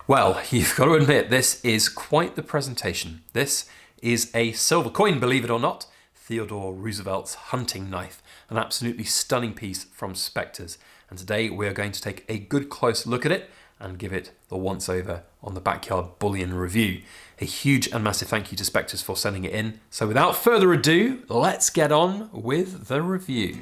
Well, you've got to admit, this is quite the presentation. This is a silver coin, believe it or not. Theodore Roosevelt's hunting knife, an absolutely stunning piece from Spectres. And today we are going to take a good close look at it and give it the once over on the Backyard Bullion review. A huge and massive thank you to Spectres for sending it in. So without further ado, let's get on with the review.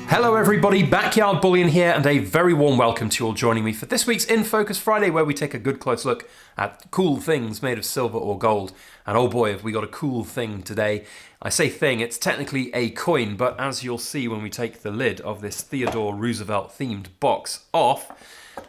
Hello everybody, Backyard Bullion here, and a very warm welcome to you all joining me for this week's In Focus Friday, where we take a good close look at cool things made of silver or gold. And oh boy, have we got a cool thing today. I say thing, it's technically a coin, but as you'll see when we take the lid of this Theodore Roosevelt themed box off,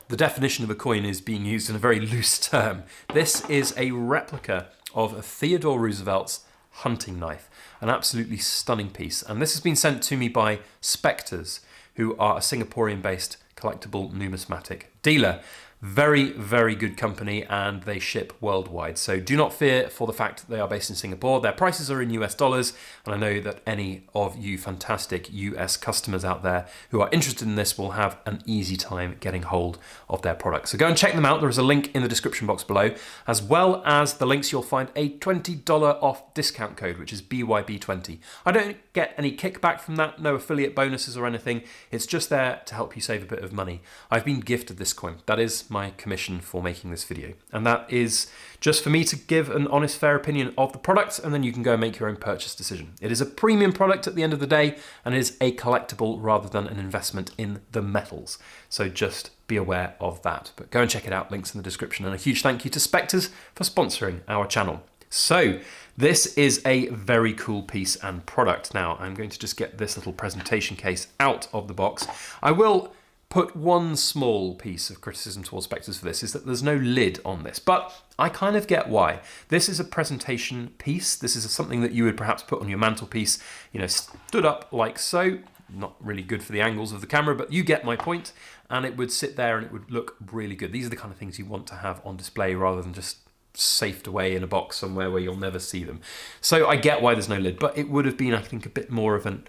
the definition of a coin is being used in a very loose term. This is a replica of Theodore Roosevelt's hunting knife, an absolutely stunning piece. And this has been sent to me by Spectres, who are a Singaporean-based collectible numismatic dealer. Very, very good company, and they ship worldwide. So do not fear for the fact that they are based in Singapore. Their prices are in US dollars, and I know that any of you fantastic US customers out there who are interested in this will have an easy time getting hold of their products. So go and check them out. There is a link in the description box below, as well as the links. You'll find a $20 off discount code, which is BYB20. I don't get any kickback from that, no affiliate bonuses or anything. It's just there to help you save a bit of money. I've been gifted this coin. That is my commission for making this video, and that is just for me to give an honest, fair opinion of the product, and then you can go and make your own purchase decision. It is a premium product at the end of the day, and is a collectible rather than an investment in the metals. So just be aware of that. But go and check it out, links in the description, and a huge thank you to Spectres for sponsoring our channel. So this is a very cool piece and product. Now I'm going to just get this little presentation case out of the box. I will put one small piece of criticism towards Spectres for this, is that there's no lid on this, but I kind of get why. This is a presentation piece. This is something that you would perhaps put on your mantelpiece, you know, stood up like so. Not really good for the angles of the camera, but you get my point, and it would sit there and it would look really good. These are the kind of things you want to have on display rather than just safed away in a box somewhere where you'll never see them. So I get why there's no lid, but it would have been, I think, a bit more of an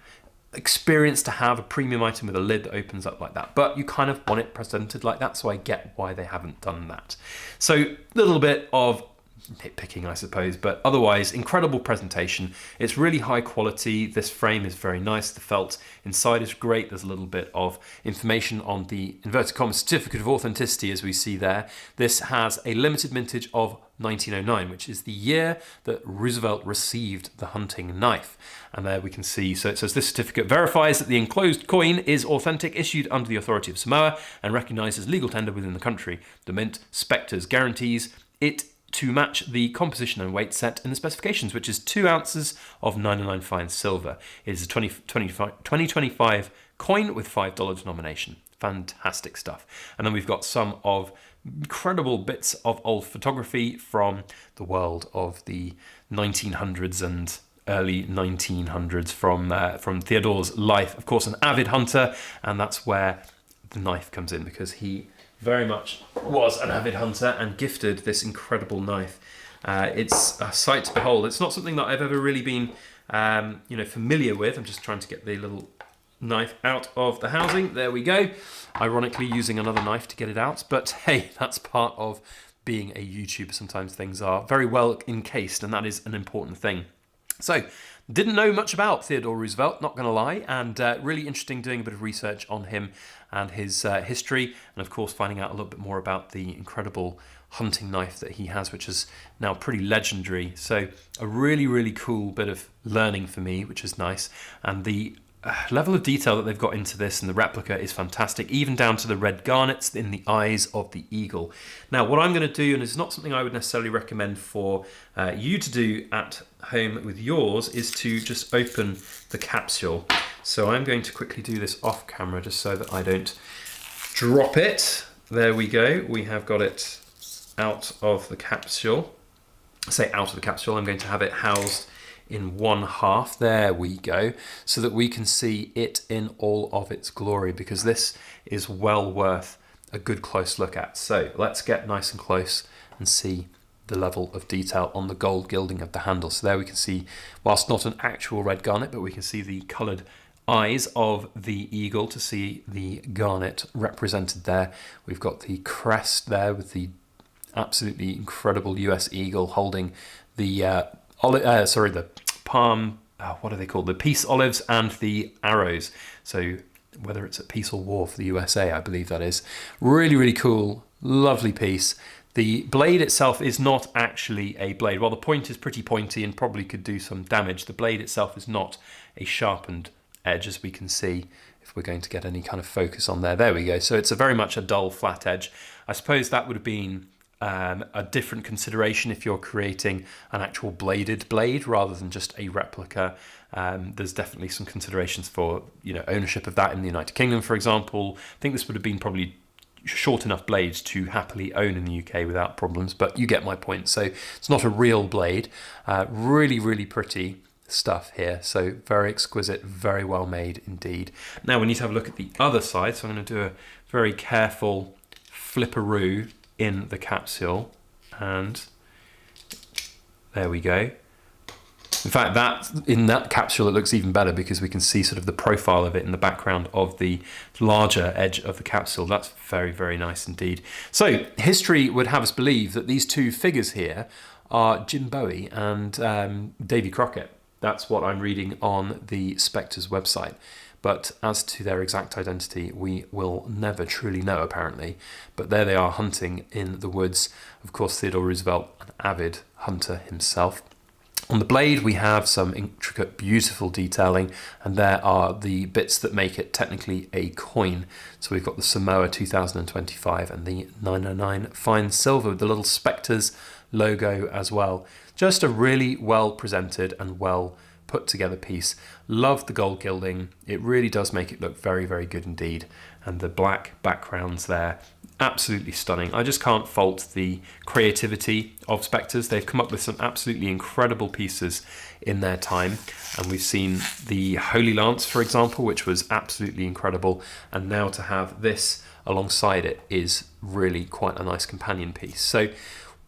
experience to have a premium item with a lid that opens up like that, but you kind of want it presented like that, so I get why they haven't done that. So a little bit of nitpicking, I suppose, but otherwise incredible presentation. It's really high quality. This frame is very nice. The felt inside is great. There's a little bit of information on the inverted commas certificate of authenticity, as we see there. This has a limited mintage of 1909, which is the year that Roosevelt received the hunting knife. And there we can see, so it says this certificate verifies that the enclosed coin is authentic, issued under the authority of Samoa, and recognized as legal tender within the country. The Mint Spectres guarantees it to match the composition and weight set in the specifications, which is 2 ounces of 909 fine silver. It is a 2025 coin with $5 denomination. Fantastic stuff. And then we've got some of incredible bits of old photography from the world of the 1900s and early 1900s from Theodore's life. Of course, an avid hunter, and that's where the knife comes in, because he very much was an avid hunter and gifted this incredible knife. It's a sight to behold. It's not something that I've ever really been familiar with. I'm just trying to get the little knife out of the housing. There we go. Ironically using another knife to get it out, but hey, that's part of being a YouTuber. Sometimes things are very well encased, and that is an important thing. So, didn't know much about Theodore Roosevelt, not going to lie, and really interesting doing a bit of research on him and his history, and of course finding out a little bit more about the incredible hunting knife that he has, which is now pretty legendary. So a really, really cool bit of learning for me, which is nice, and the level of detail that they've got into this and the replica is fantastic, even down to the red garnets in the eyes of the eagle. Now, what I'm going to do, and it's not something I would necessarily recommend for you to do at home with yours, is to just open the capsule. So I'm going to quickly do this off camera just so that I don't drop it. There we go. We have got it out of the capsule. I say out of the capsule, I'm going to have it housed in one half. There we go, so that we can see it in all of its glory, because this is well worth a good close look at. So let's get nice and close and see the level of detail on the gold gilding of the handle. So there we can see, whilst not an actual red garnet, but we can see the coloured eyes of the eagle to see the garnet represented there. We've got the crest there with the absolutely incredible US eagle holding the the palm, what are they called? The peace olives and the arrows. So whether it's at peace or war for the USA, I believe that is. Really, really cool, lovely piece. The blade itself is not actually a blade. While the point is pretty pointy and probably could do some damage, the blade itself is not a sharpened edge, as we can see if we're going to get any kind of focus on there. There we go. So it's a very much a dull flat edge. I suppose that would have been a different consideration if you're creating an actual bladed blade rather than just a replica. There's definitely some considerations for ownership of that in the United Kingdom, for example. I think this would have been probably short enough blades to happily own in the UK without problems, but you get my point. So it's not a real blade. Really, really pretty stuff here. So very exquisite, very well made indeed. Now we need to have a look at the other side. So I'm going to do a very careful flipperoo in the capsule, and there we go. In fact, in that capsule it looks even better because we can see sort of the profile of it in the background of the larger edge of the capsule. That's very, very nice indeed. So history would have us believe that these two figures here are Jim Bowie and Davy Crockett. That's what I'm reading on the Spectres website. But as to their exact identity, we will never truly know, apparently. But there they are hunting in the woods. Of course, Theodore Roosevelt, an avid hunter himself. On the blade, we have some intricate, beautiful detailing, and there are the bits that make it technically a coin. So we've got the Samoa 2025 and the 909 fine silver with the little Spectres logo as well. Just a really well presented and well put together piece. Love the gold gilding. It really does make it look very, very good indeed. And the black backgrounds there, absolutely stunning. I just can't fault the creativity of Spectres. They've come up with some absolutely incredible pieces in their time. And we've seen the Holy Lance, for example, which was absolutely incredible. And now to have this alongside it is really quite a nice companion piece. So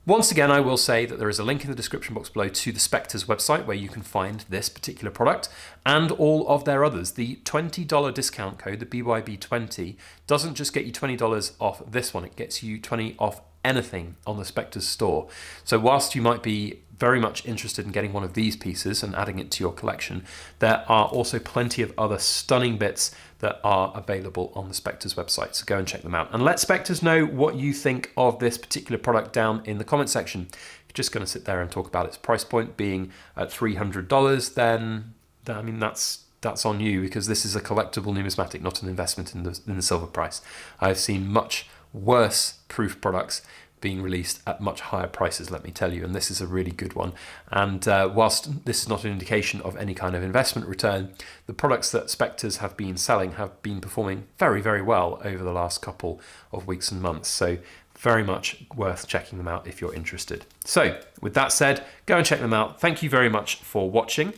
once again, I will say that there is a link in the description box below to the Spectres website where you can find this particular product and all of their others. The $20 discount code, the BYB20, doesn't just get you $20 off this one, it gets you 20 off anything on the Spectres store. So whilst you might be very much interested in getting one of these pieces and adding it to your collection, there are also plenty of other stunning bits that are available on the Spectres website, so go and check them out. And let Spectres know what you think of this particular product down in the comment section. If you're just going to sit there and talk about its price point being at $300, then I mean that's on you, because this is a collectible numismatic, not an investment in the silver price. I've seen much worse proof products being released at much higher prices, let me tell you, and this is a really good one. And whilst this is not an indication of any kind of investment return, the products that Spectres have been selling have been performing very, very well over the last couple of weeks and months. So very much worth checking them out if you're interested. So with that said, go and check them out. Thank you very much for watching.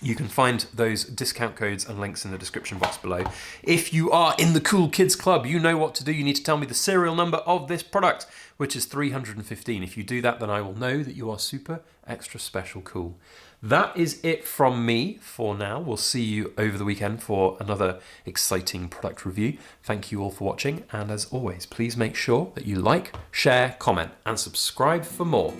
You can find those discount codes and links in the description box below. If you are in the Cool Kids Club, you know what to do. You need to tell me the serial number of this product, which is 315. If you do that, then I will know that you are super extra special cool. That is it from me for now. We'll see you over the weekend for another exciting product review. Thank you all for watching. And as always, please make sure that you like, share, comment, and subscribe for more.